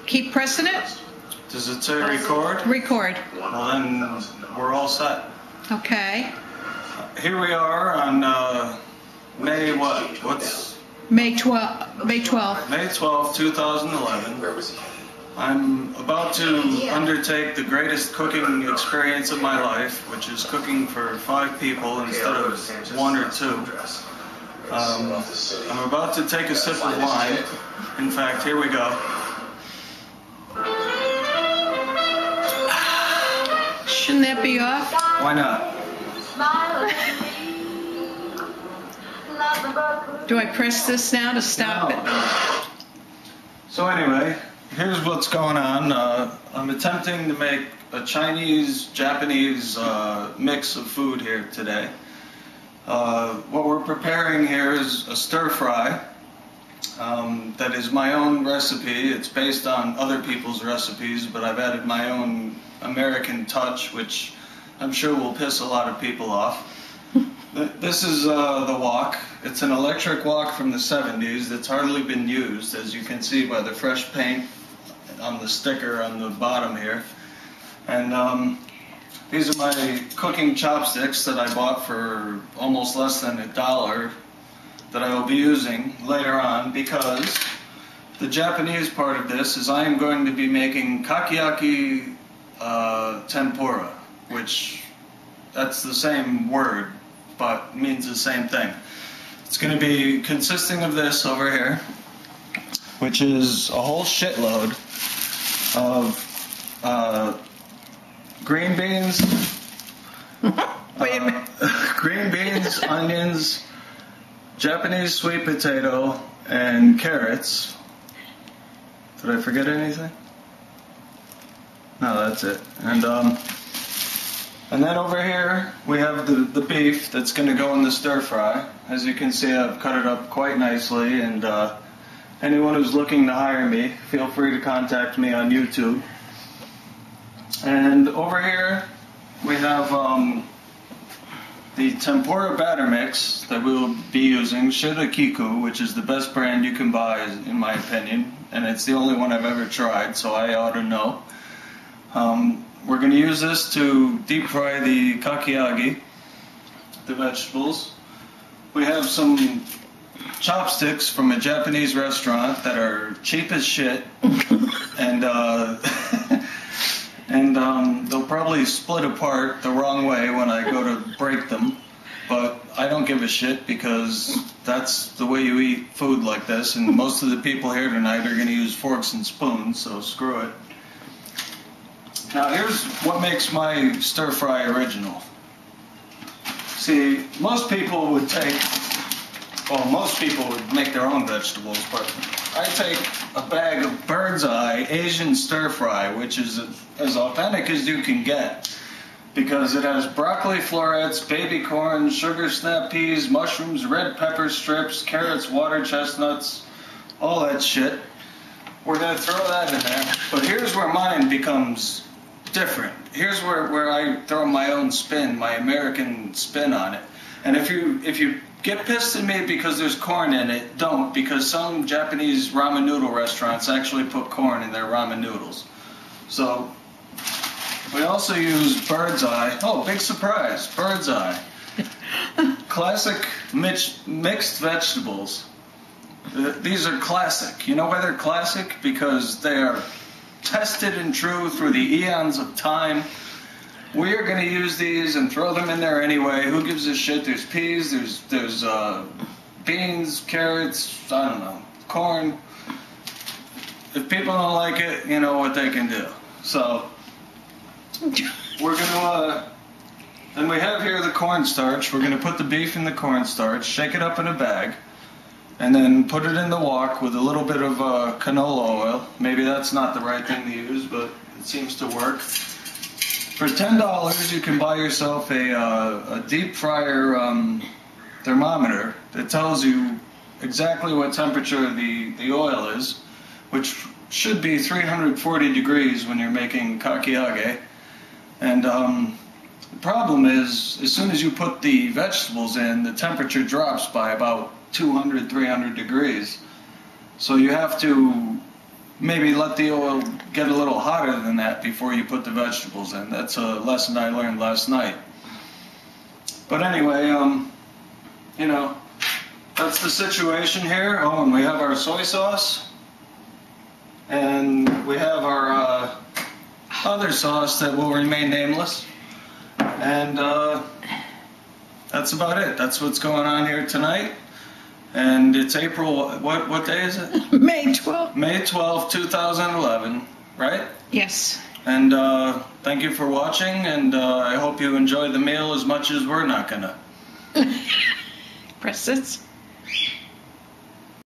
Keep pressing it. Does it say record? Record. Well, then we're all set. Okay. Here we are on May what? What's May 12th. May 12th, 2011. I'm about to undertake the greatest cooking experience of my life, which is cooking for 5 people instead of 1 or 2. I'm about to take a sip of wine. In fact, here we go. Shouldn't that be off? Why not? Do I press this now to stop it? So anyway, here's what's going on. I'm attempting to make a Chinese-Japanese mix of food here today. What we're preparing here is a stir-fry that is my own recipe. It's based on other people's recipes, but I've added my own American touch, which I'm sure will piss a lot of people off. This is the wok. It's an electric wok from the 70s that's hardly been used, as you can see by the fresh paint on the sticker on the bottom here. And these are my cooking chopsticks that I bought for almost less than $1 that I will be using later on, because the Japanese part of this is I am going to be making kakiyaki tempura, which that's the same word but means the same thing. It's going to be consisting of this over here, which is a whole shitload of green beans, Wait a minute. green beans, onions, Japanese sweet potato, and carrots. Did I forget anything? No, that's it. And then over here we have the beef that's going to go in the stir fry. As you can see, I've cut it up quite nicely, and anyone who's looking to hire me, feel free to contact me on YouTube. And over here we have the tempura batter mix that we will be using, Shirakiku, which is the best brand you can buy, in my opinion, and it's the only one I've ever tried, so I ought to know. We're going to use this to deep fry the kakiyaki, the vegetables. We have some chopsticks from a Japanese restaurant that are cheap as shit, and they'll probably split apart the wrong way when I go to break them, but I don't give a shit, because that's the way you eat food like this, and most of the people here tonight are going to use forks and spoons, so screw it. Now here's what makes my stir fry original. See, most people would make their own vegetables, but I take a bag of Bird's Eye Asian stir fry, which is as authentic as you can get, because it has broccoli florets, baby corn, sugar snap peas, mushrooms, red pepper strips, carrots, water chestnuts, all that shit. We're going to throw that in there, but here's where mine becomes different. Here's where I throw my own spin, my American spin on it. And if you get pissed at me because there's corn in it, don't, because some Japanese ramen noodle restaurants actually put corn in their ramen noodles. So we also use Bird's Eye. Oh, big surprise, Bird's Eye. Classic mixed vegetables. These are classic. You know why they're classic? Because they are tested and true through the eons of time. We are going to use these and throw them in there anyway. Who gives a shit? There's peas, there's beans, carrots, I don't know, corn. If people don't like it, you know what they can do. So we're going to, and we have here the cornstarch. We're going to put the beef in the cornstarch, shake it up in a bag, and then put it in the wok with a little bit of canola oil. Maybe that's not the right thing to use, but it seems to work. For $10, you can buy yourself a deep fryer thermometer that tells you exactly what temperature the oil is, which should be 340 degrees when you're making kakiyaki. And the problem is, as soon as you put the vegetables in, the temperature drops by about 200, 300 degrees. So you have to maybe let the oil get a little hotter than that before you put the vegetables in. That's a lesson I learned last night. But anyway, you know, that's the situation here. Oh, and we have our soy sauce. And we have our other sauce that will remain nameless. And that's about it. That's what's going on here tonight. And it's April, what day is it? May 12th. May 12th, 2011, right? Yes. And thank you for watching, and I hope you enjoy the meal as much as we're not gonna. Press this.